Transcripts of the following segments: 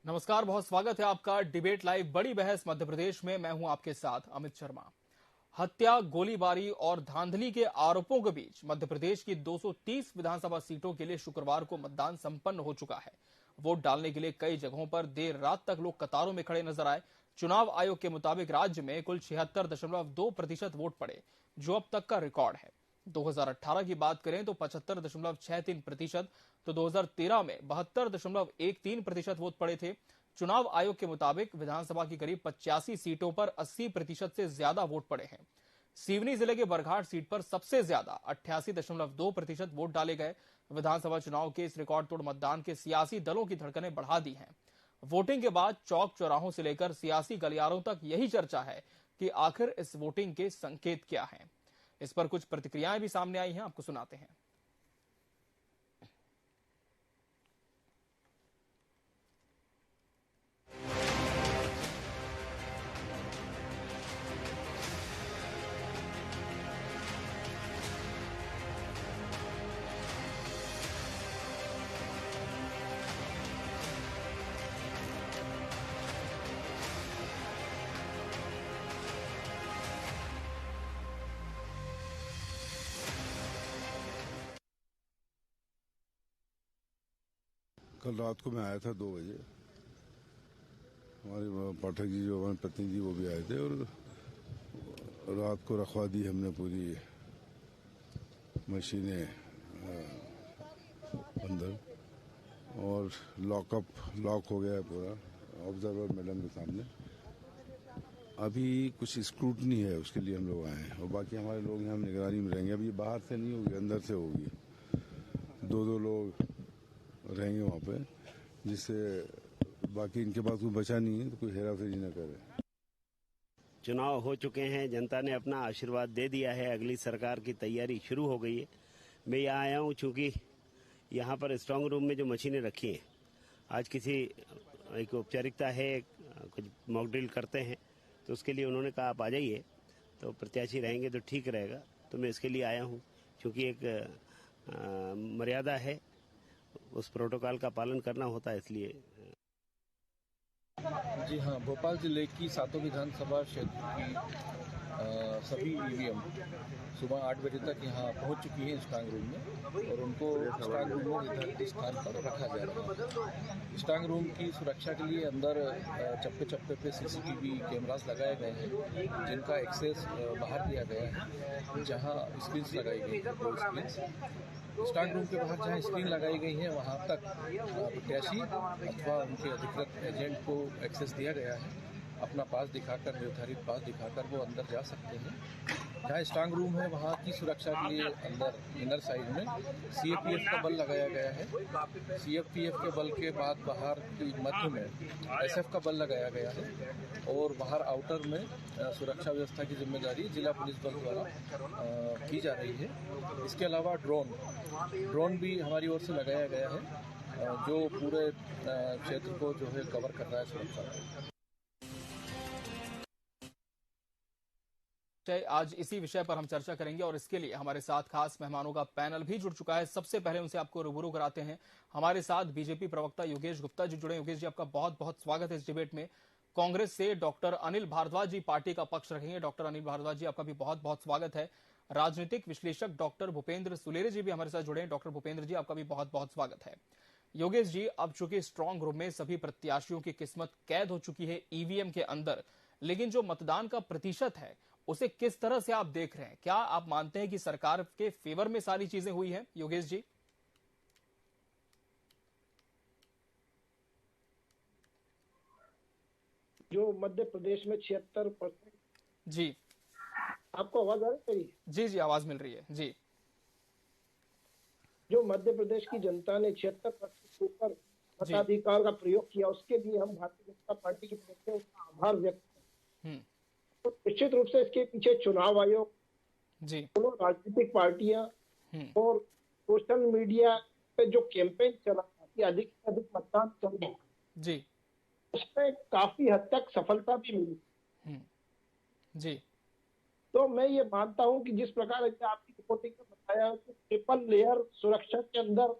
नमस्कार, बहुत स्वागत है आपका डिबेट लाइव बड़ी बहस मध्य प्रदेश में। मैं हूं आपके साथ अमित शर्मा। हत्या, गोलीबारी और धांधली के आरोपों के बीच मध्य प्रदेश की 230 विधानसभा सीटों के लिए शुक्रवार को मतदान संपन्न हो चुका है। वोट डालने के लिए कई जगहों पर देर रात तक लोग कतारों में खड़े नजर आए। चुनाव आयोग के मुताबिक राज्य में कुल 76.2% वोट पड़े, जो अब तक का रिकॉर्ड है। 2018 की बात करें तो 75.63%, तो 2013 में 72.13% वोट पड़े थे। चुनाव आयोग के मुताबिक विधानसभा की करीब 85 सीटों पर 80% से ज्यादा वोट पड़े हैं। सिवनी जिले के बरघाट सीट पर सबसे ज्यादा 88.2% वोट डाले गए। विधानसभा चुनाव के इस रिकॉर्ड तोड़ मतदान के सियासी दलों की धड़कनें बढ़ा दी हैं। वोटिंग के बाद चौक चौराहों से लेकर सियासी गलियारों तक यही चर्चा है कि आखिर इस वोटिंग के संकेत क्या हैं। इस पर कुछ प्रतिक्रियाएं भी सामने आई हैं, आपको सुनाते हैं। कल रात को मैं आया था 2 बजे। हमारे पाठक जी जो हमारे पत्नी जी वो भी आए थे और रात को रखवा दी हमने पूरी मशीनें अंदर और लॉक हो गया है पूरा ऑब्जर्वर मैडम के सामने। अभी कुछ स्क्रूटनी है, उसके लिए हम लोग आए हैं और बाकी हमारे लोग यहाँ निगरानी में रहेंगे। अभी बाहर से नहीं होगी, अंदर से होगी। 2 लोग रहेंगे वहाँ पे, जिससे बाकी इनके पास कोई बचा नहीं है तो कोई हेराफेरी न करे। चुनाव हो चुके हैं, जनता ने अपना आशीर्वाद दे दिया है, अगली सरकार की तैयारी शुरू हो गई है। मैं यहाँ आया हूँ चूँकि यहाँ पर स्ट्रांग रूम में जो मशीनें रखी हैं, आज किसी एक औपचारिकता है, कुछ मॉक ड्रिल करते हैं, तो उसके लिए उन्होंने कहा आप आ जाइए, तो प्रत्याशी रहेंगे तो ठीक रहेगा। तो मैं इसके लिए आया हूँ, चूँकि एक मर्यादा है, उस प्रोटोकॉल का पालन करना होता है, इसलिए। जी हाँ, भोपाल जिले की 7 विधानसभा क्षेत्र की सभी ईवीएम सुबह 8 बजे तक यहाँ पहुँच चुकी हैं स्ट्रांग रूम में और उनको स्ट्रांग रूम में निर्धारित स्थान पर रखा जा रहा है। स्ट्रांग रूम की सुरक्षा के लिए अंदर चप्पे चप्पे पे सीसीटीवी कैमरास लगाए गए हैं, जिनका एक्सेस बाहर दिया गया है। जहाँ स्क्रीन्स लगाई गई हैं, 2 स्क्रीन्स स्ट्रांग रूम के बाहर जहाँ स्क्रीन लगाई गई है, वहाँ तक प्रत्याशी अथवा उनके अधिकृत एजेंट को एक्सेस दिया गया है। अपना पास दिखाकर, निर्धारित पास दिखाकर वो अंदर जा सकते हैं। जहाँ स्ट्रांग रूम है वहाँ की सुरक्षा के लिए अंदर इनर साइड में सीएपीएफ का बल लगाया गया है। सीएपीएफ के बल के बाद बाहर की मध्य में एसएफ का बल लगाया गया है और बाहर आउटर में सुरक्षा व्यवस्था की जिम्मेदारी जिला पुलिस बल द्वारा की जा रही है। इसके अलावा ड्रोन भी हमारी ओर से लगाया गया है, जो पूरे क्षेत्र को जो है कवर कर रहा है सुरक्षा। आज इसी विषय पर हम चर्चा करेंगे और इसके लिए हमारे साथ खास मेहमानों का पैनल भी जुड़ चुका है। सबसे पहले उनसे आपको रूबरू कराते हैं। हमारे साथ बीजेपी प्रवक्ता योगेश गुप्ता जी जुड़े। योगेश जी, आपका बहुत बहुत स्वागत है इस डिबेट में। कांग्रेस से डॉक्टर अनिल भारद्वाज जी पार्टी का पक्ष रखेंगे। डॉक्टर अनिल भारद्वाज जी, आपका भी बहुत बहुत स्वागत है। राजनीतिक विश्लेषक डॉक्टर भूपेंद्र सुलेरे जी भी हमारे साथ जुड़े हैं। डॉक्टर भूपेंद्र जी, आपका भी बहुत बहुत स्वागत है। योगेश जी, अब चूंकि स्ट्रांग रूम में सभी प्रत्याशियों की किस्मत कैद हो चुकी है ईवीएम के अंदर, लेकिन जो मतदान का प्रतिशत है उसे किस तरह से आप देख रहे हैं? क्या आप मानते हैं कि सरकार के फेवर में सारी चीजें हुई हैं? योगेश जी। जो मध्य प्रदेश में 76%। जी, आपको आवाज आ रही है? जी जी, आवाज मिल रही है जी। जो मध्य प्रदेश की जनता ने 76% के ऊपर मताधिकार का प्रयोग किया, उसके लिए हम भारतीय जनता पार्टी की तरफ से उनका आभार व्यक्त करते हैं। तो निश्चित रूप से इसके पीछे चुनाव आयोग, जी, दोनों राजनीतिक पार्टियां और सोशल मीडिया पे जो कैंपेन चला कि अधिक से अधिक मतदान करें, जी, उसमें काफी हद तक सफलता भी मिली। जी, तो मैं ये मानता हूं कि जिस प्रकार आपकी रिपोर्टिंग में बताया कि ट्रिपल लेयर सुरक्षा के अंदर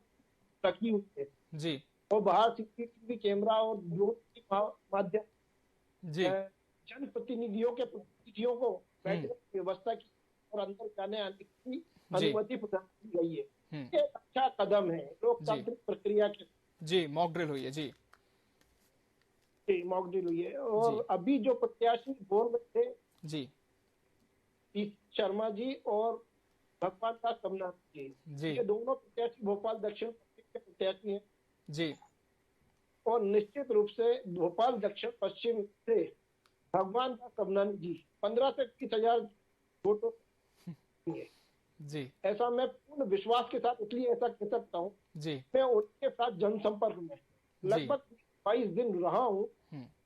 रखी हुई है, जी, और बाहर सीसीटीवी कैमरा और ड्रोन के माध्यम जी जनप्रतिनिधियों के प्रतिनिधियों को बैठने की व्यवस्था की और अंदर जाने आने की जी अनुमति प्रदान की गई है। हम्म, ये एक अच्छा कदम है लोकतांत्रिक प्रक्रिया के जी मॉक ड्रिल हुई है जी मॉक ड्रिल हुई है। जी और अभी जो प्रत्याशी बोल रहे थे जी शर्मा जी और भगवान दास कमला जी, जी ये दोनों प्रत्याशी भोपाल दक्षिण पश्चिम के प्रत्याशी हैं जी और निश्चित रूप से भोपाल दक्षिण पश्चिम से भगवान दास कमलानी जी 15 से 20,000 वोटों है। जी ऐसा मैं पूर्ण विश्वास के साथ इसलिए ऐसा कह सकता हूँ, जी मैं उनके साथ जनसंपर्क में लगभग 22 दिन रहा हूँ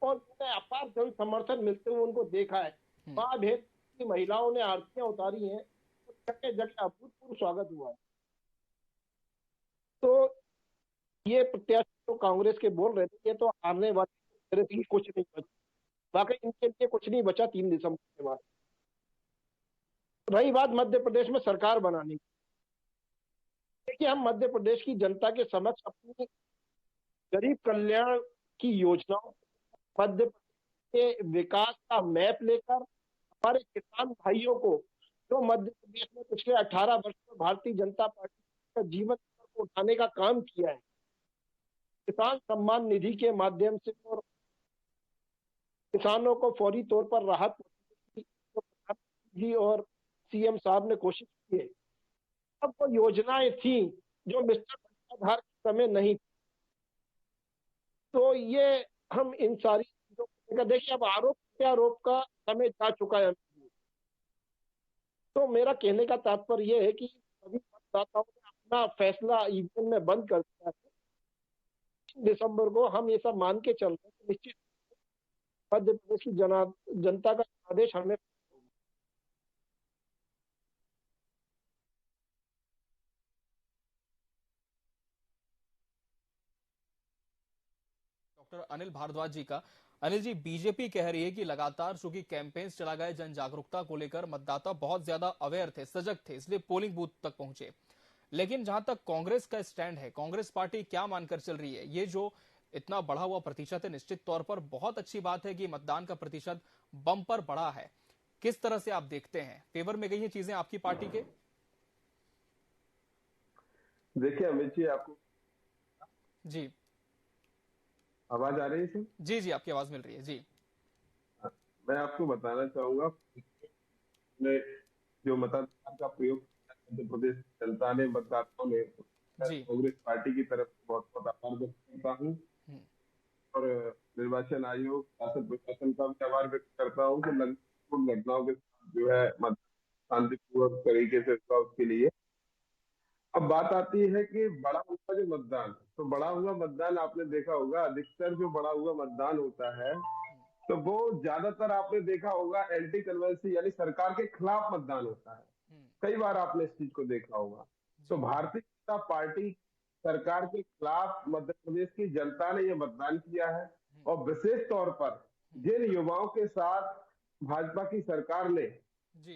और मैंने अपार जन समर्थन मिलते हुए उनको देखा है। माँ बहन की महिलाओं ने आरतियां उतारी हैं, जगह जगह अभूतपूर्व स्वागत हुआ है। तो ये प्रत्याशी तो कांग्रेस के बोल रहे थे, ये तो हारने वाले की कुछ नहीं बचा, वाकई इनके लिए कुछ नहीं बचा 3 दिसंबर के बाद। रही बात मध्य प्रदेश में सरकार बनाने की, देखिए हम मध्य प्रदेश की जनता के समक्ष अपनी गरीब कल्याण की योजनाओं, मध्य प्रदेश के विकास का मैप लेकर हमारे किसान भाइयों को, जो मध्य प्रदेश में पिछले 18 वर्ष में भारतीय जनता पार्टी का जीवन स्तर को उठाने का काम किया है, किसान सम्मान निधि के माध्यम से और किसानों को फौरी तौर पर राहत जी और सीएम साहब ने कोशिश की है। अब वो योजनाएं थी जो मिस्टर भट्टाधार के समय नहीं थी। तो ये हम इन सारी चीजों को देखिए, अब आरोप प्रत्यारोप का समय जा चुका है। तो मेरा कहने का तात्पर्य यह है कि सभी मतदाताओं ने अपना फैसला ईवीएम में बंद कर दिया है। दिसंबर को हम ये सब मान के चल रहे हैं, निश्चित मध्य प्रदेश की जनता का आदेश हमें डॉक्टर अनिल भारद्वाज जी का। अनिल जी, बीजेपी कह रही है कि लगातार चूंकि कैंपेन्स चला गया जन जागरूकता को लेकर, मतदाता बहुत ज्यादा अवेयर थे, सजग थे, इसलिए पोलिंग बूथ तक पहुंचे। लेकिन जहां तक कांग्रेस का स्टैंड है, कांग्रेस पार्टी क्या मानकर चल रही है? ये जो इतना बढ़ा हुआ प्रतिशत है, निश्चित तौर पर बहुत अच्छी बात है कि मतदान का प्रतिशत बम्पर बढ़ा है। किस तरह से आप देखते हैं, फेवर में गई हैं चीजें आपकी पार्टी के? देखिए अमित जी, आपको जी आवाज आ रही है सर? जी जी आपकी आवाज मिल रही है जी। मैं आपको बताना चाहूंगा जो मताधिकार का प्रयोग मध्य प्रदेश जनता ने, मतदाताओं ने, कांग्रेस पार्टी की तरफ से बहुत बहुत आभार व्यक्त करता हूँ और निर्वाचन आयोग, शासन प्रशासन का भी आभार व्यक्त करता हूँ कि लगभग घटनाओं के साथ जो है शांतिपूर्वक तरीके से उसके लिए। अब बात आती है कि बड़ा हुआ जो मतदान, तो बड़ा हुआ मतदान आपने देखा होगा, अधिकतर जो बड़ा हुआ मतदान होता है तो वो ज्यादातर आपने देखा होगा एंटी कन्वेंसी यानी सरकार के खिलाफ मतदान होता है। कई बार आपने इस चीज को देखा होगा। तो भारतीय जनता पार्टी सरकार के खिलाफ मध्य प्रदेश की जनता ने यह मतदान किया है और विशेष तौर पर जिन युवाओं के साथ भाजपा की सरकार ने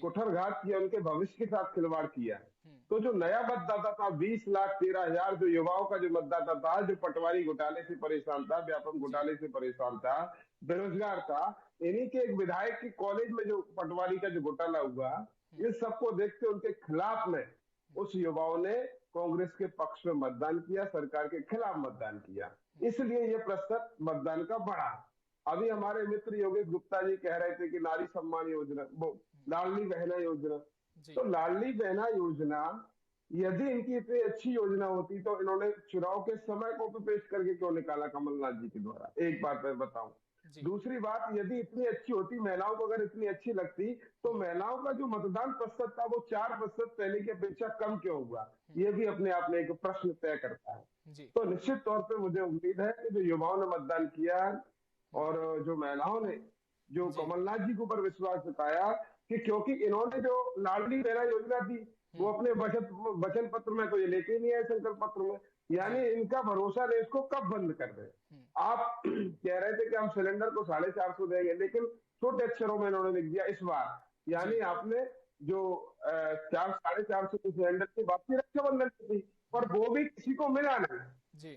कुठारघात किया, उनके भविष्य के साथ खिलवाड़ किया है। तो जो नया मतदाता था 20,13,000 जो युवाओं का जो मतदाता था, जो पटवारी घोटाले से परेशान था, व्यापम घोटाले से परेशान था, बेरोजगार था, इन्हीं के एक विधायक की कॉलेज में जो पटवारी का जो घोटाला हुआ, इस सबको देखते उनके खिलाफ में उस युवाओं ने कांग्रेस के पक्ष में मतदान किया, सरकार के खिलाफ मतदान किया, इसलिए ये प्रतिशत मतदान का बढ़ा। अभी हमारे मित्र योगेश गुप्ता जी कह रहे थे कि नारी सम्मान योजना, वो लाडली बहना योजना, तो लाडली बहना योजना यदि इनकी इतनी अच्छी योजना होती तो इन्होंने चुनाव के समय को पेश करके क्यों निकाला कमलनाथ जी के द्वारा? एक बात मैं बताऊं। दूसरी बात, यदि इतनी अच्छी होती, महिलाओं को अगर इतनी अच्छी लगती, तो महिलाओं का जो मतदान प्रतिशत था वो 4% पहले की अपेक्षा कम क्यों हुआ? ये भी अपने आप में एक प्रश्न तय करता है। तो निश्चित तौर पर मुझे उम्मीद है कि जो युवाओं ने मतदान किया और जो महिलाओं ने जो कमलनाथ जी के ऊपर विश्वास जताया कि क्योंकि इन्होंने जो लाडली बहना योजना थी वो अपने वचन पत्र में तो ये लेके नहीं आए, संकल्प पत्र में, यानी इनका भरोसा नहीं, इसको कब बंद कर दे। आप कह रहे थे कि हम सिलेंडर को 450 देंगे, लेकिन छोटे अक्षरों में इन्होंने लिख दिया इस बार, यानी आपने जो 450 सिलेंडर की वापसी रक्षाबंधन की थी, पर वो भी किसी को मिला नहीं।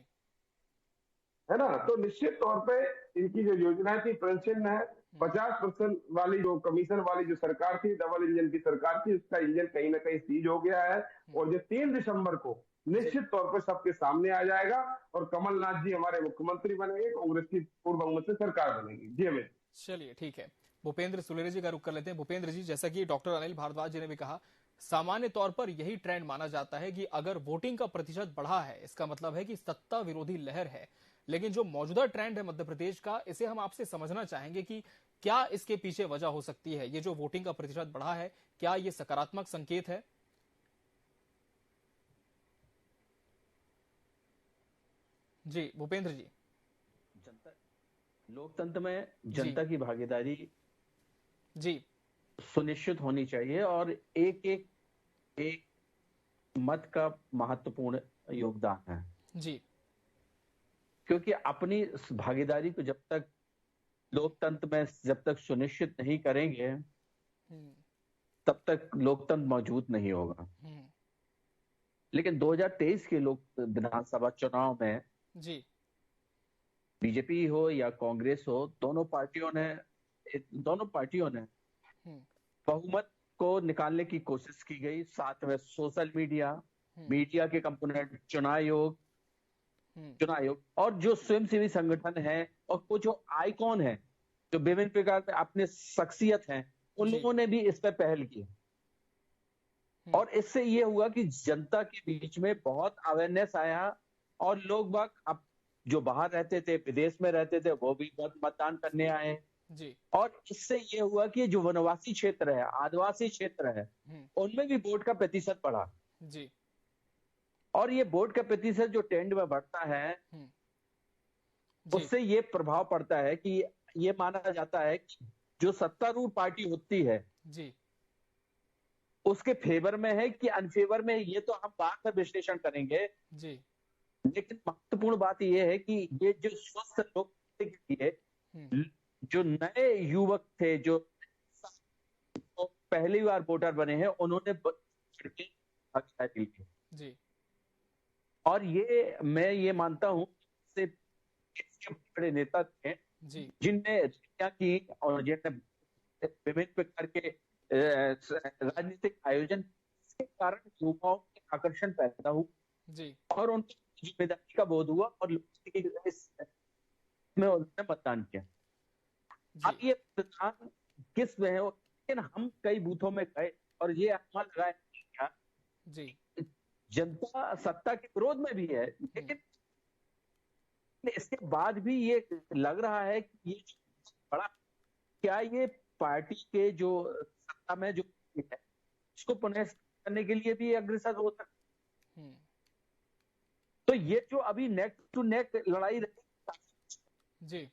है ना। तो निश्चित तौर पे इनकी जो योजना थी पेंशन है 50% वाली जो कमीशन वाली जो सरकार थी, डबल इंजन की सरकार थी, उसका इंजन कहीं ना कहीं सीज हो गया है। और जो 3 दिसंबर को निश्चित तौर पर सबके सामने आ जाएगा और कमलनाथ जी हमारे मुख्यमंत्री बनेंगे, कांग्रेस की पूर्ण बहुमत से सरकार बनेगी। जी अमित। चलिए ठीक है, भूपेंद्र सुलेरी जी का रुख कर लेते हैं। भूपेंद्र जी, जैसा कि डॉक्टर अनिल भारद्वाज जी ने भी कहा, सामान्य तौर पर यही ट्रेंड माना जाता है कि अगर वोटिंग का प्रतिशत बढ़ा है इसका मतलब है कि सत्ता विरोधी लहर है। लेकिन जो मौजूदा ट्रेंड है मध्य प्रदेश का, इसे हम आपसे समझना चाहेंगे कि क्या इसके पीछे वजह हो सकती है। ये जो वोटिंग का प्रतिशत बढ़ा है, क्या ये सकारात्मक संकेत है? जी भूपेंद्र जी। जनता लोकतंत्र में जनता की भागीदारी जी सुनिश्चित होनी चाहिए और एक मत का महत्वपूर्ण योगदान है। जी क्योंकि अपनी भागीदारी को जब तक लोकतंत्र में जब तक सुनिश्चित नहीं करेंगे तब तक लोकतंत्र मौजूद नहीं होगा। लेकिन 2023 के लोक विधानसभा चुनाव में जी बीजेपी हो या कांग्रेस हो, दोनों पार्टियों ने बहुमत को निकालने की कोशिश की गई। साथ में सोशल मीडिया के कंपोनेंट, चुनाव आयोग और जो स्वयंसेवी संगठन है और कुछ जो आइकॉन है, जो विभिन्न प्रकार के अपने शख्सियत हैं, उन लोगों ने भी इस पर पहल की। और इससे ये हुआ कि जनता के बीच में बहुत अवेयरनेस आया और लोग बाग अब जो बाहर रहते थे, विदेश में रहते थे, वो भी मतदान करने आए जी। और इससे ये हुआ कि जो वनवासी क्षेत्र है, आदिवासी क्षेत्र है, उनमें भी वोट का प्रतिशत बढ़ा जी। और ये वोट का प्रतिशत जो ट्रेंड में बढ़ता है उससे ये प्रभाव पड़ता है कि ये माना जाता है कि जो सत्तारूढ़ पार्टी होती है जी उसके फेवर में है कि अनफेवर में, ये तो हम बाद में विश्लेषण करेंगे जी। लेकिन महत्वपूर्ण बात यह है कि ये जो स्वस्थ लोग के लिए जो नए युवक थे, जो पहली बार वोटर बने हैं, उन्होंने भागीदारी ली जी। और ये मैं ये मानता हूं से बड़े नेता थे जिनने रचना की और जिनने विभिन्न प्रकार के राजनीतिक आयोजन के कारण युवाओं के आकर्षण पैदा हुआ जी और उनको जिम्मेदारी का बोध हुआ और में उन्होंने मतदान किया। अब ये मतदान किस में है, लेकिन हम कई बूथों में गए और ये अनुमान लगाया क्या जी जनता सत्ता के विरोध में भी है, लेकिन इसके बाद भी ये लग रहा है कि ये बड़ा क्या ये पार्टी के जो सत्ता में जो है इसको पुनः करने के लिए भी अग्रसर हो सकता है। तो ये जो अभी नेक टू नेक लड़ाई रही जी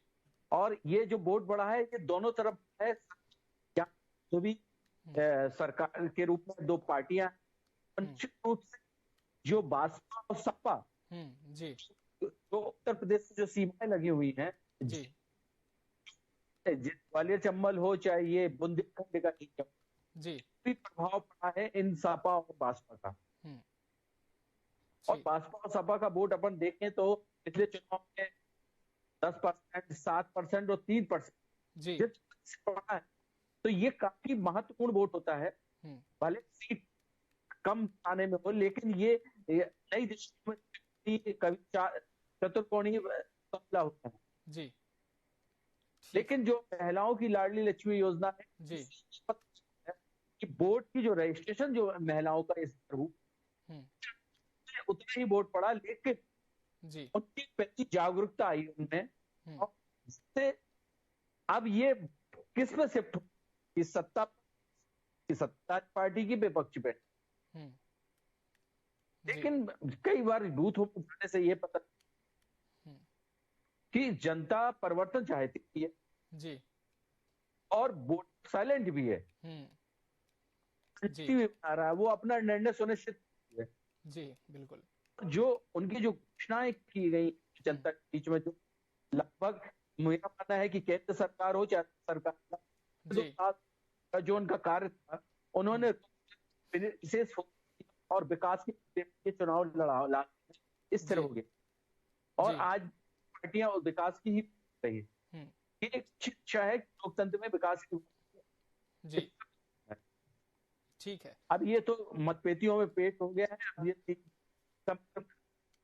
और ये जो वोट बढ़ा है ये दोनों तरफ है। क्या तो भी सरकार के रूप में दो पार्टियां, निश्चित रूप से जो भाजपा और सपा जी जो उत्तर प्रदेश से जो सीमाएं लगी हुई हैं जी, ग्वालियर चंबल हो चाहे ये बुंदेलखंड का जी भी प्रभाव पड़ा है इन सपा और भाजपा का। और भाजपा और सपा का वोट अपन देखें तो पिछले चुनाव में 10%, 7% और 3% जी पड़ा है। तो ये काफी महत्वपूर्ण वोट होता है, भले सीट कम आने में हो, लेकिन ये नई दिशा में कभी चतुर्कोणीय मामला होता है जी। लेकिन जो महिलाओं की लाडली लक्ष्मी योजना है जी कि वोट की जो रजिस्ट्रेशन जो महिलाओं का इस उतना ही वोट पड़ा, लेकिन जी उनकी प्रति जागरूकता आई उनमें और इससे अब ये किस में शिफ्ट इस सत्ता पार्टी की विपक्ष पे। लेकिन कई बार बूथ हो जाने से ये पता कि जनता परिवर्तन चाहती है जी और वोट साइलेंट भी है, जी आ रहा है, वो अपना निर्णय सुनिश्चित है। जी बिल्कुल। जो उनकी जो घोषणाएं की गई जनता के बीच में, जो लगभग मेरा मानना है कि केंद्र सरकार हो चाहे सरकार का जो उनका कार्य था, उन्होंने विशेष और विकास के चुनाव लड़ा स्थिर हो गए और आज पार्टियां और विकास की ही रही है। ये एक शिक्षा है लोकतंत्र में विकास की। जी ठीक है। अब ये तो मतपेटियों में पेश हो गया है। अब ये 3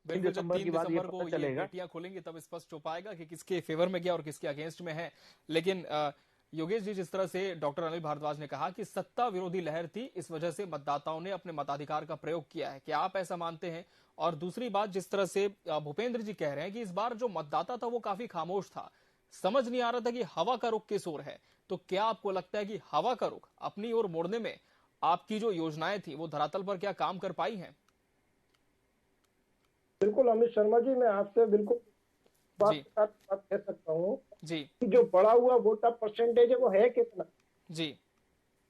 बिल्कुल, जब 3 के बाद ये दिसंबर को पता ये चलेगा, पेटियां खोलेंगे तब स्पष्ट हो पाएगा कि किसके फेवर में गया और किसके अगेंस्ट में है। लेकिन योगेश जी, जिस तरह से डॉक्टर अनिल भारद्वाज ने कहा कि सत्ता विरोधी लहर थी, इस वजह से मतदाताओं ने अपने मताधिकार का प्रयोग किया है, क्या आप ऐसा मानते हैं? और दूसरी बात, जिस तरह से भूपेंद्र जी कह रहे हैं कि इस बार जो मतदाता था वो काफी खामोश था, समझ नहीं आ रहा था कि हवा का रुख किस ओर है, तो क्या आपको लगता है कि हवा का रुख अपनी ओर मोड़ने में आपकी जो योजनाएं थी वो धरातल पर क्या काम कर पाई हैं? बिल्कुल अमित शर्मा जी, मैं आपसे बिल्कुल बात कह सकता हूँ जी कि जो बढ़ा हुआ वोट ऑफ परसेंटेज है वो है कितना जी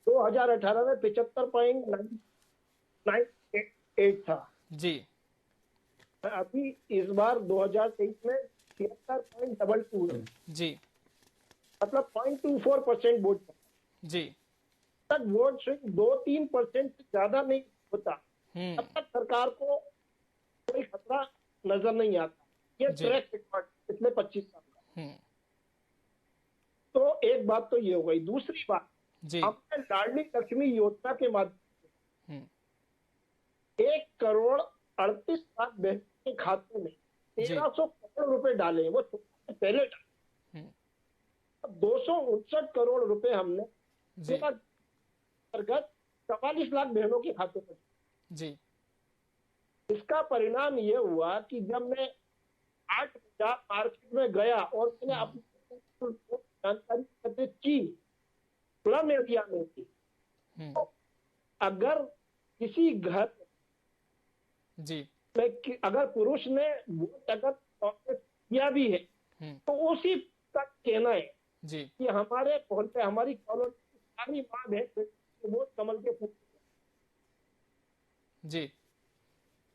2018 में 75.98 था जी अभी इस बार 2023 में 76.22 है जी मतलब 0.24% वोट जी तक वोट स्विंग 2-3% से ज्यादा नहीं होता तब तक सरकार को कोई खतरा नजर नहीं आता। ये ट्रैक रिकॉर्ड पिछले 25 साल का। तो एक बात तो ये हो गई। दूसरी बात, हमने लाडली लक्ष्मी योजना के माध्यम से 1,38,00,000 बहनों के खाते में 1,300 करोड़ रुपए डाले। वो पहले डाले 259 करोड़ रुपए हमने अंतर्गत 44 लाख बहनों के खाते पर जी। इसका परिणाम ये हुआ कि जब मैं 8 बजे मार्केट में गया और मैंने अपनी जानकारी एकत्रित की स्लम एरिया में थी, तो अगर किसी घर जी में अगर पुरुष ने वोट अगर किया भी है तो उसी का कहना है जी कि हमारे मोहल्ले हमारी कॉलोनी सारी माँ बहन वोट कमल के फूल जी।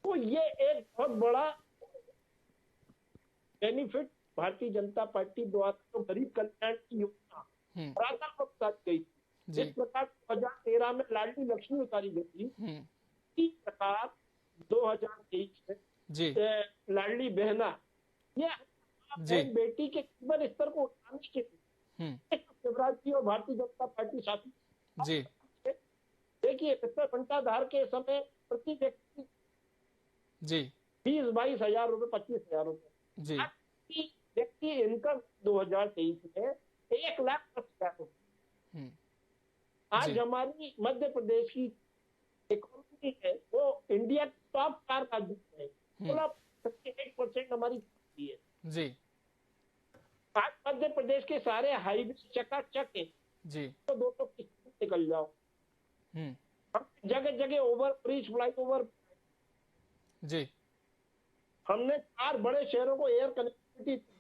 तो ये एक बहुत बड़ा बेनिफिट भारतीय जनता पार्टी द्वारा तो गरीब कल्याण की योजना धरातल पर उतारी गई थी। जिस प्रकार 2013 में लाडली लक्ष्मी उतारी गई थी, इसी प्रकार 2023 में लाडली बहना, ये बेटी के जीवन स्तर को उठाने के लिए शिवराज जी और भारतीय जनता पार्टी शासित जी देखिए पिछले घंटाधार के समय प्रति व्यक्ति जी 20-22 हजार रुपए 25 हजार रुपए जी व्यक्ति इनकम 2023 में 1,10,000 रुपए। आज हमारी मध्य प्रदेश की इकोनॉमी है वो इंडिया टॉप 4 राज्य है, 16% हमारी है जी। आज मध्य प्रदेश के सारे हाईवे चकाचक है जी, तो 200 निकल जाओ। जगह जगह ओवर ब्रिज फ्लाईओवर जी। हमने 4 बड़े शहरों को एयर कनेक्टिविटी।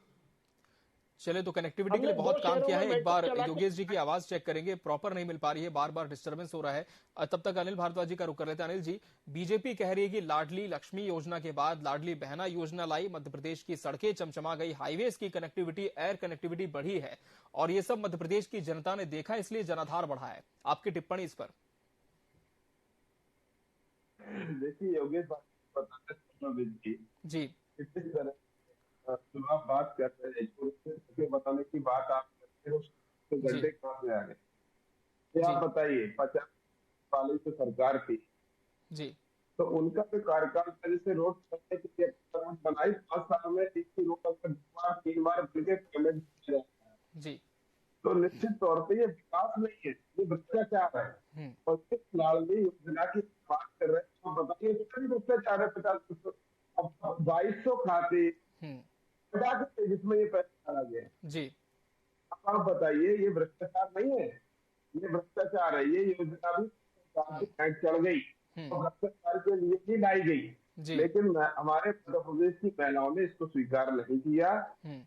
चले, तो कनेक्टिविटी के लिए बहुत काम किया है। एक बार योगेश जी की आवाज चेक करेंगे, प्रॉपर नहीं मिल पा रही है, बार बार डिस्टर्बेंस हो रहा है। तब तक अनिल भारद्वाज जी का रुख कर लेते हैं। अनिल जी, बीजेपी कह रही है कि लाडली लक्ष्मी योजना के बाद लाडली बहना योजना लाई, मध्य प्रदेश की सड़कें चमचमा गई, हाईवेज की कनेक्टिविटी, एयर कनेक्टिविटी बढ़ी है और ये सब मध्य प्रदेश की जनता ने देखा, इसलिए जनाधार बढ़ा है। आपकी टिप्पणी इस पर? देखिए योगेश जी किस तरह जो आप बात कर रहे हैं, बताने की बात आप करते हो, तो घंटे कहाँ से आ गए? ये आप बताइए, 50 साल से सरकार थी जी, तो उनका जो कार्यकाल पहले से रोड बनाई 5 साल में रोड 3 बार पेमेंट जी, तो निश्चित तौर पे ये विकास नहीं है, ये भ्रष्टाचार है। और किस लाडली योजना की बात कर रहे हैं, तो बताइए भ्रष्टाचार है। 2200 खाते जिसमें ये पैसा डाला गया जी, अब आप बताइए ये भ्रष्टाचार नहीं है? ये भ्रष्टाचार है। ये योजना भी चढ़ गई और भ्रष्टाचार के लिए ही लाई गई, लेकिन हमारे मध्य प्रदेश की महिलाओं ने इसको स्वीकार नहीं किया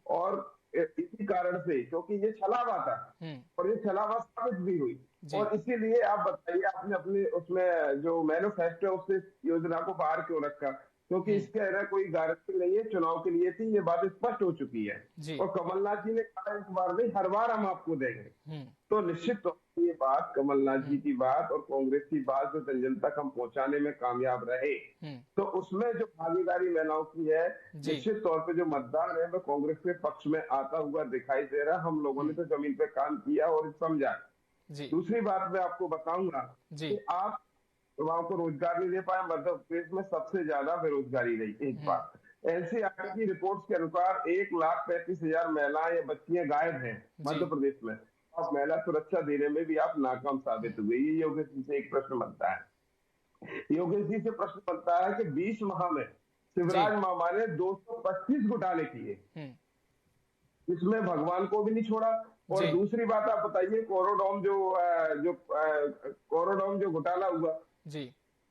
और इसी कारण से, क्योंकि ये छलावा था और ये छलावा साबित भी हुई, और इसीलिए आप बताइए आपने अपने उसमें जो मैनिफेस्टो उससे योजना को बाहर क्यों रखा? क्योंकि इसके अंदर कोई गारंटी नहीं है, चुनाव के लिए थी, ये बात स्पष्ट हो चुकी है। और कमलनाथ जी ने कहा एक बार नहीं, हर बार हम आपको देंगे। तो निश्चित तौर पर ये बात कमलनाथ जी की बात और कांग्रेस की बात जो जन तक हम पहुंचाने में कामयाब रहे, तो उसमें जो भागीदारी महिलाओं की है, निश्चित तौर पे जो मतदान है वो कांग्रेस के पक्ष में आता हुआ दिखाई दे रहा। हम लोगों ने तो जमीन पे काम किया और समझा। दूसरी बात मैं आपको बताऊंगा कि आप युवाओं को रोजगार नहीं दे पाए। मध्य प्रदेश में सबसे ज्यादा बेरोजगारी रही। एक बात, एनसीआरटी की रिपोर्ट्स के अनुसार 1,35,000 महिलाएं या बच्चियां गायब हैं मध्य प्रदेश में, और महिला सुरक्षा देने में भी आप नाकाम साबित हुए। ये योगेश जी से एक प्रश्न बनता है। योगेश जी से प्रश्न बनता है कि 20 माह में शिवराज मामा ने 225 घोटाले किए, इसमें भगवान को भी नहीं छोड़ा। और दूसरी बात आप बताइए, कोरोडोम जो घोटाला हुआ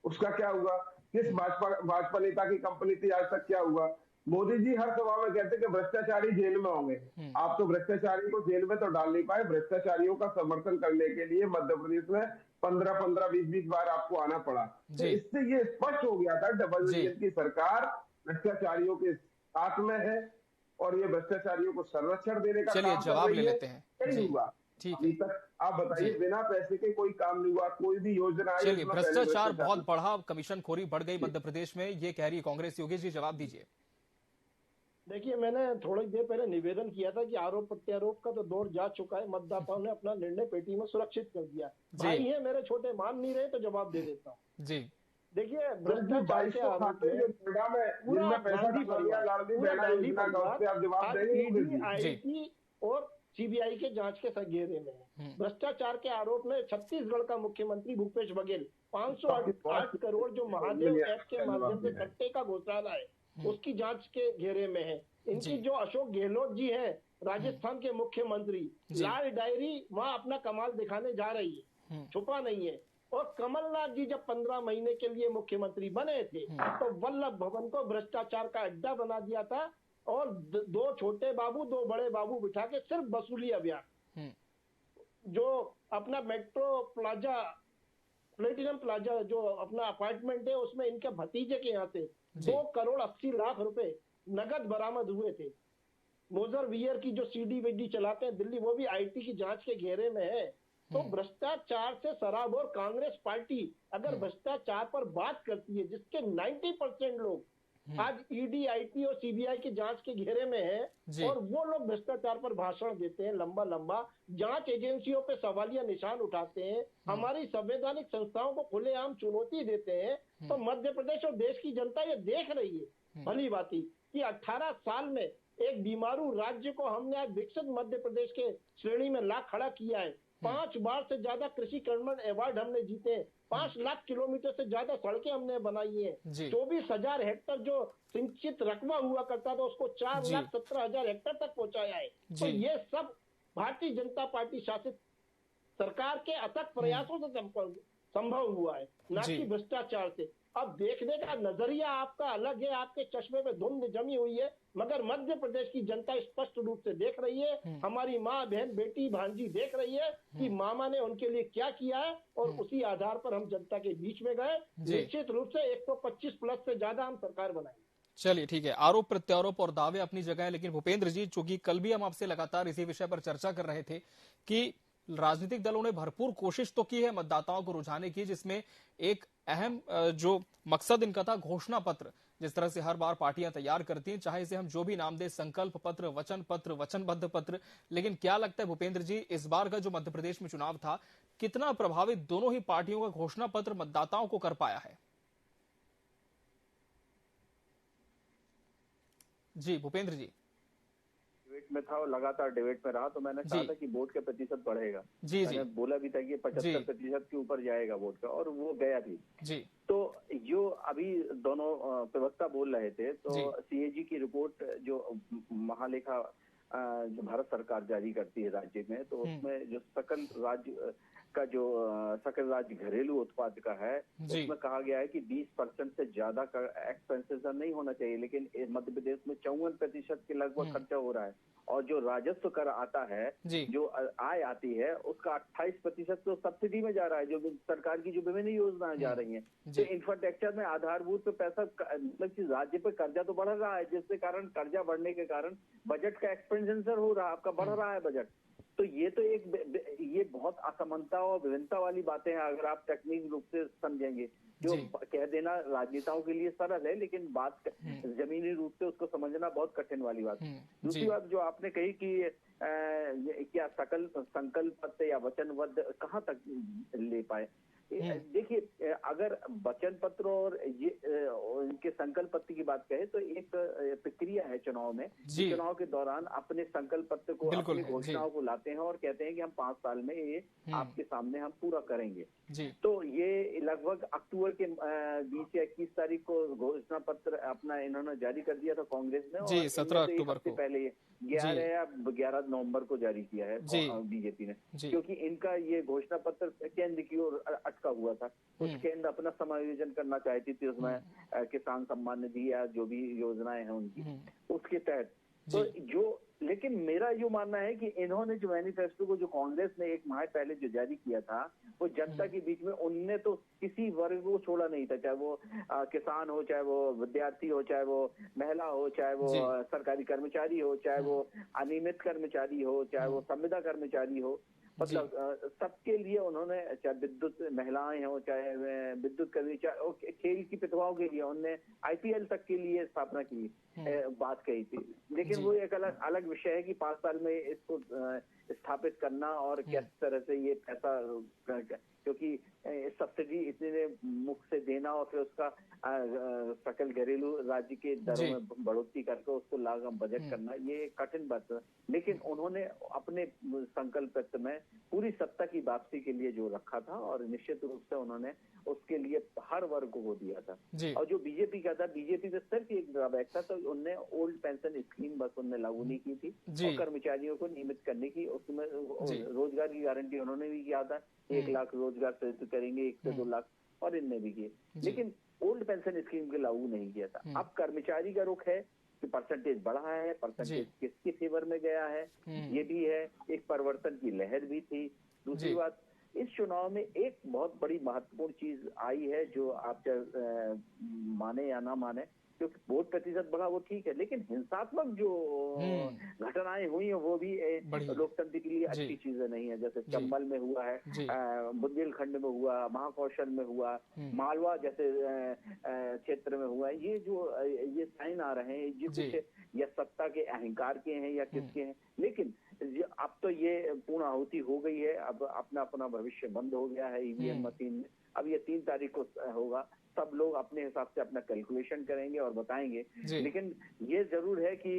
उसका क्या हुआ? किस भाजपा नेता की कंपनी थी? आज तक क्या हुआ? मोदी जी हर सभा में कहते कि भ्रष्टाचारी जेल में होंगे। आप तो भ्रष्टाचारी को जेल में तो डाल नहीं पाए। भ्रष्टाचारियों का समर्थन करने के लिए मध्य प्रदेश में 15-15, 20-20 बार आपको आना पड़ा। तो इससे ये स्पष्ट हो गया था डबल इंजन की सरकार भ्रष्टाचारियों के साथ में है और ये भ्रष्टाचारियों को संरक्षण देने का काम जवाब ले लेते हैं। नहीं हुआ अभी तक। आप बताइए, बिना पैसे के कोई काम नहीं हुआ, कोई भी योजना आई? चलिए, भ्रष्टाचार बहुत बढ़ा, कमीशन खोरी बढ़ गई मध्य प्रदेश में, ये कह रही है कांग्रेस। योगेश जी जवाब दीजिए। देखिए, मैंने थोड़ी देर पहले निवेदन किया था कि आरोप प्रत्यारोप का तो दौर जा चुका है। मतदाताओं ने अपना निर्णय पेटी में सुरक्षित कर दिया। भाई है मेरे छोटे, मान नहीं रहे तो जवाब दे देता हूँ जी। देखिए, भ्रष्टाचार के आरोप में और सीबीआई के जांच के घेरे में है। भ्रष्टाचार के आरोप में छत्तीसगढ़ का मुख्यमंत्री भूपेश बघेल 508 करोड़ जो महादेव ऐप के माध्यम से सट्टे का घोटाला है, उसकी जांच के घेरे में है। इनकी जो अशोक गहलोत जी है, राजस्थान के मुख्यमंत्री, लाल डायरी वहां अपना कमाल दिखाने जा रही है, छुपा नहीं है। और कमलनाथ जी जब 15 महीने के लिए मुख्यमंत्री बने थे तो वल्लभ भवन को भ्रष्टाचार का अड्डा बना दिया था और 2 छोटे बाबू 2 बड़े बाबू बिठा के सिर्फ वसूली अभियान, जो अपना मेट्रो प्लाजा, प्लेटिनम प्लाजा जो अपना अपार्टमेंट है, उसमें इनके भतीजे के यहाँ से 2 करोड़ 80 लाख रुपए नगद बरामद हुए थे। मोजर वियर की जो सीडी चलाते हैं दिल्ली, वो भी आईटी की जांच के घेरे में है। तो भ्रष्टाचार से शराब, और कांग्रेस पार्टी अगर भ्रष्टाचार पर बात करती है, जिसके 90% लोग आज ईडी, आईटी और सीबीआई की जांच के घेरे में है, और वो लोग भ्रष्टाचार पर भाषण देते हैं लंबा, जांच एजेंसियों पे सवालिया निशान उठाते हैं, हमारी संवैधानिक संस्थाओं को खुलेआम चुनौती देते हैं, तो मध्य प्रदेश और देश की जनता ये देख रही है भली भांति कि 18 साल में एक बीमारू राज्य को हमने आज विकसित मध्य प्रदेश के श्रेणी में ला खड़ा किया है। 5 बार से ज्यादा कृषि कर्मण अवार्ड हमने जीते हैं। 5 लाख किलोमीटर से ज्यादा सड़कें हमने बनाई है। 24,000 हेक्टेयर जो सिंचित रकबा हुआ करता था, उसको 4,17,000 हेक्टेयर तक पहुंचाया है। तो ये सब भारतीय जनता पार्टी शासित सरकार के अथक प्रयासों से संभव हुआ है, न कि भ्रष्टाचार से। अब देखने का नजरिया आपका अलग है, आपके चश्मे में धुंध जमी हुई है, मगर मध्य प्रदेश की जनता स्पष्ट रूप से देख रही है। हमारी माँ, बहन, बेटी, भांजी देख रही है कि मामा ने उनके लिए क्या किया है, और उसी आधार पर हम जनता के बीच में गए। निश्चित रूप से 125 प्लस से ज्यादा हम सरकार बनाएंगे। चलिए ठीक है, आरोप प्रत्यारोप और दावे अपनी जगह है, लेकिन भूपेंद्र जी, चूंकि कल भी हम आपसे लगातार इसी विषय पर चर्चा कर रहे थे कि राजनीतिक दलों ने भरपूर कोशिश तो की है मतदाताओं को रुझाने की, जिसमें एक अहम जो मकसद इनका था घोषणा पत्र, जिस तरह से हर बार पार्टियां तैयार करती हैं, चाहे इसे हम जो भी नाम दें, संकल्प पत्र, वचन पत्र, वचनबद्ध पत्र। लेकिन क्या लगता है भूपेंद्र जी, इस बार का जो मध्य प्रदेश में चुनाव था, कितना प्रभावित दोनों ही पार्टियों का घोषणा पत्र मतदाताओं को कर पाया है? जी भूपेंद्र जी। डिबेट में था और लगातार डिबेट में रहा, तो मैंने कहा था कि वोट का प्रतिशत बढ़ेगा। मैंने बोला भी था कि 75% के ऊपर जाएगा वोट का, और वो गया भी। तो जो अभी दोनों प्रवक्ता बोल रहे थे, तो सीएजी की रिपोर्ट जो महालेखा जो भारत सरकार जारी करती है राज्य में, तो उसमें जो सकल राज्य का जो सकल राज्य घरेलू उत्पाद का है, उसमें कहा गया है कि 20% से ज्यादा का एक्सपेंसेस नहीं होना चाहिए, लेकिन मध्य प्रदेश में 54% के लगभग खर्चा हो रहा है। और जो राजस्व कर आता है, जो आय आती है, उसका 28% तो सब्सिडी में जा रहा है, जो सरकार की जो विभिन्न योजनाएं जा रही हैं। तो इंफ्रास्ट्रक्चर में आधारभूत पे पैसा, मतलब कि राज्य पे कर्जा तो बढ़ रहा है, जिसके कारण कर्जा बढ़ने के कारण बजट का एक्सपेंडिचर हो रहा है, आपका बढ़ रहा है बजट। तो ये तो ये बहुत असमानता और विभिन्नता वाली बातें हैं, अगर आप टेक्निक रूप से समझेंगे। जो कह देना राजनेताओं के लिए सरल है, लेकिन बात जमीनी रूप से उसको समझना बहुत कठिन वाली बात है। दूसरी बात जो आपने कही कि क्या सकल संकल्प पत्र या वचनबद्ध कहाँ तक ले पाए। देखिए, अगर वचन पत्र और ये इनके संकल्प पत्र की बात करें तो एक प्रक्रिया है चुनाव में। चुनाव के दौरान अपने संकल्प पत्र को, अपनी घोषणाओं को लाते हैं और कहते हैं कि हम 5 साल में ये आपके सामने हम पूरा करेंगे। तो ये लगभग अक्टूबर के 20 या 21 तारीख को घोषणा पत्र अपना इन्होंने जारी कर दिया था कांग्रेस ने, और 17 अक्टूबर को पहले 11 या 11 नवंबर को जारी किया है बीजेपी ने, क्योंकि इनका ये घोषणा पत्र केंद्र की ओर अटका हुआ था। कुछ केंद्र अपना समायोजन करना चाहती थी उसमें, किसान सम्मान निधि या जो भी योजनाएं हैं उनकी, उसके तहत। तो जो, लेकिन मेरा ये मानना है कि इन्होंने जो मैनिफेस्टो को जो कांग्रेस ने 1 माह पहले जो जारी किया था, वो जनता के बीच में उनने तो किसी वर्ग को छोड़ा नहीं था, चाहे वो किसान हो, चाहे वो विद्यार्थी हो, चाहे वो महिला हो, चाहे वो सरकारी कर्मचारी हो, चाहे वो अनियमित कर्मचारी हो, चाहे वो संविदा कर्मचारी हो, मतलब सबके लिए उन्होंने, चाहे विद्युत महिलाएं हो, चाहे विद्युत कर्मी, चाहे खेल की प्रतिभाओं के लिए उन्होंने IPL तक के लिए स्थापना की बात कही थी। लेकिन वो एक अलग विषय है कि 5 साल में इसको स्थापित करना और किस तरह से ये पैसा, क्योंकि सब्सिडी इतने मुख से देना और फिर उसका सकल घरेलू राज्य के दरों में बढ़ोतरी करके उसको लागू बजट करना, ये कठिन बात है। लेकिन उन्होंने अपने संकल्प पत्र में पूरी सत्ता की वापसी के लिए जो रखा था, और निश्चित रूप से उन्होंने उसके लिए हर वर्ग को दिया था। और जो बीजेपी का था, बीजेपी का सिर्फ एक ड्रॉबैक था, तो उनने ओल्ड पेंशन स्कीम बस उनने लागू नहीं की थी, और कर्मचारियों को नियमित करने की, उसमें रोजगार की गारंटी उन्होंने भी किया था, 1 लाख रोजगार सृजित करेंगे, 1 से 2 लाख, और इनने भी किए, लेकिन ओल्ड पेंशन स्कीम के लागू नहीं किया था। अब कर्मचारी का रुख है कि परसेंटेज बढ़ा है, परसेंटेज किसके फेवर में गया है, ये भी है, एक परिवर्तन की लहर भी थी। दूसरी बात, इस चुनाव में एक बहुत बड़ी महत्वपूर्ण चीज आई है, जो आप माने या ना माने, क्योंकि वोट प्रतिशत बढ़ा वो ठीक है, लेकिन हिंसात्मक जो घटनाएं हुई हैं वो भी लोकतंत्र के लिए अच्छी चीजें नहीं है। जैसे चंबल में हुआ है, बुंदेलखंड में हुआ, महाकौशल में हुआ, मालवा जैसे क्षेत्र में हुआ, ये साइन आ रहे हैं, ये कुछ या सत्ता के अहंकार के हैं या किसके हैं। लेकिन अब तो ये पूर्ण आहुति हो गई है, अब अपना अपना भविष्य बंद हो गया है ईवीएम मशीन में। अब ये 3 तारीख को होगा, सब लोग अपने हिसाब से अपना कैलकुलेशन करेंगे और बताएंगे। लेकिन ये जरूर है कि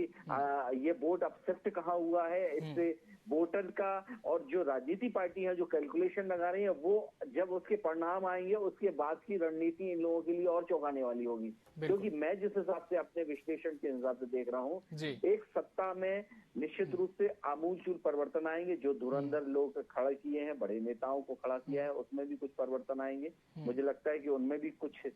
ये वोट अब शिफ्ट कहाँ हुआ है, इससे वोटर का और जो राजनीति पार्टी है जो कैलकुलेशन लगा रही है, वो जब उसके परिणाम आएंगे उसके बाद की रणनीति इन लोगों के लिए और चौंकाने वाली होगी। क्योंकि मैं जिस हिसाब से अपने विश्लेषण के हिसाब से देख रहा हूँ, एक सत्ता में निश्चित रूप से आमूलचूल परिवर्तन आएंगे। जो धुरंधर लोग खड़ा किए हैं, बड़े नेताओं को खड़ा किया है, उसमें भी कुछ परिवर्तन आएंगे। मुझे लगता है कि उनमें भी कुछ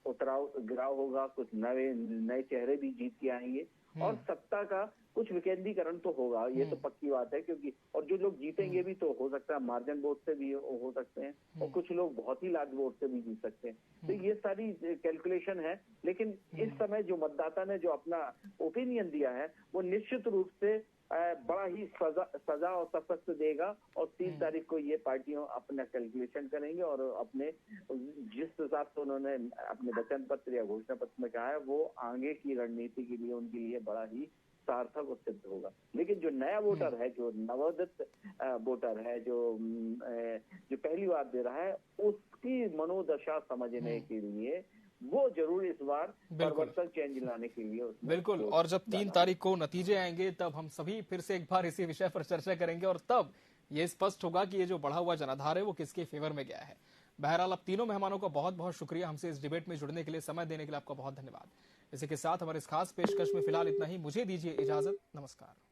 उतराव गिराव होगा, कुछ नए चेहरे भी जीत के आएंगे, और सत्ता का कुछ विकेंद्रीकरण तो होगा, ये तो पक्की बात है। क्योंकि और जो लोग जीतेंगे भी तो हो सकता है मार्जिन वोट से भी हो सकते हैं, और कुछ लोग बहुत ही लार्ज वोट से भी जीत सकते हैं। तो ये सारी कैलकुलेशन है। लेकिन इस समय जो मतदाता ने जो अपना ओपिनियन दिया है, वो निश्चित रूप से बड़ा ही सजा और सशक्त देगा, और 3 तारीख को ये पार्टियां अपना कैलकुलेशन करेंगे और अपने जिस हिसाब से उन्होंने अपने वचन पत्र या घोषणा पत्र में कहा है, वो आगे की रणनीति के लिए उनके लिए बड़ा ही सार्थक और सिद्ध होगा। लेकिन जो नया वोटर है, जो नवोदित वोटर है, जो पहली बार दे रहा है, उसकी मनोदशा समझने के लिए वो जरूर इस बार परिवर्तन चेंज लाने के लिए बिल्कुल। और जब 3 तारीख को नतीजे आएंगे, तब हम सभी फिर से एक बार इसी विषय पर चर्चा करेंगे, और तब ये स्पष्ट होगा कि ये जो बढ़ा हुआ जनाधार है वो किसके फेवर में गया है। बहरहाल अब तीनों मेहमानों का बहुत बहुत शुक्रिया हमसे इस डिबेट में जुड़ने के लिए, समय देने के लिए आपका बहुत धन्यवाद। इसी के साथ हमारे इस खास पेशकश में फिलहाल इतना ही। मुझे दीजिए इजाजत। नमस्कार।